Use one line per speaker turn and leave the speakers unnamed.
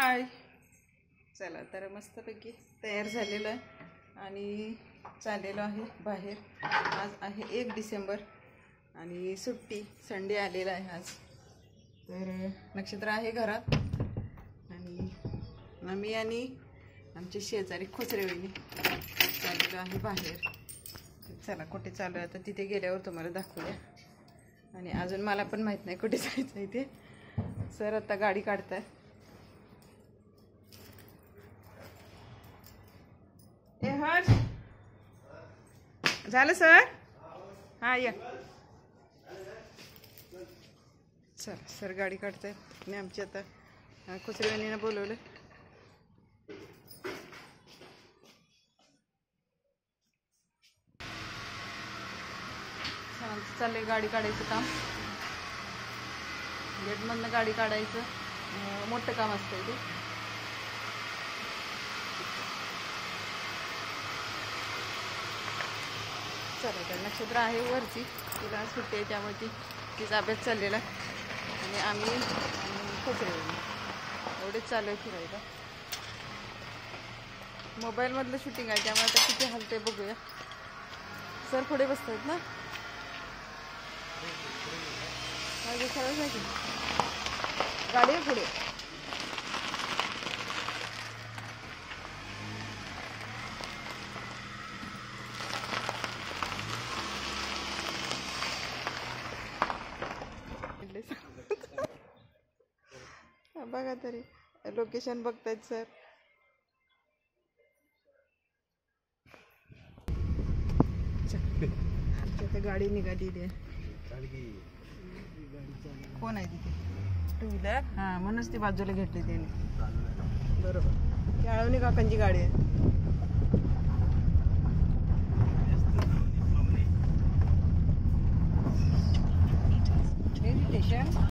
हाय, चला तर मस्तपैकी तयार झालेलं आहे आणि चाललेलो आहे बाहेर. आज आहे 1 डिसेंबर आणि सुट्टी, संडे आलेला आहे आज. तर नक्षत्र आहे घरात आणि आम्ही आणि आमचे शेजारी खोचरेवणी चाललेलो आहे बाहेर. चला कुठे चालू आहे आता तिथे गेल्यावर तुम्हाला दाखवूया. आणि अजून मला पण माहीत नाही कुठे जायचं आहे ते. सर आता गाडी काढताय. ए हर्ष, झालं सर? हां या. चला सर गाडी काढतायत आणि आमची आता कुचरेवानीनं बोलवलं. चाललंय गाडी काढायचं काम. गेटमधनं गाडी काढायचं मोठं काम असतं ते. चला तर नक्षत्र आहे वरची, तिला सुट्टी आहे त्यामुळे तिचा अभ्यास चाललेला आणि आम्ही खोचरेवणी एवढेच चालू आहे फिरायला. मोबाईलमधलं शूटिंग आहे त्यामुळे आता किती हलते बघूया. सर पुढे बसत आहेत ना, खरंच नाही की गाडी आहे पुढे. बघा तरी लोकेशन बघतायत सर. आमच्या तर गाडी निघालेली आहे. कोण आहे तिथे? 2 व्हीलर. हां म्हणूनच ती बाजूला घेतली त्याने. बरोबर, ती आळवणी काकांची गाडी आहे.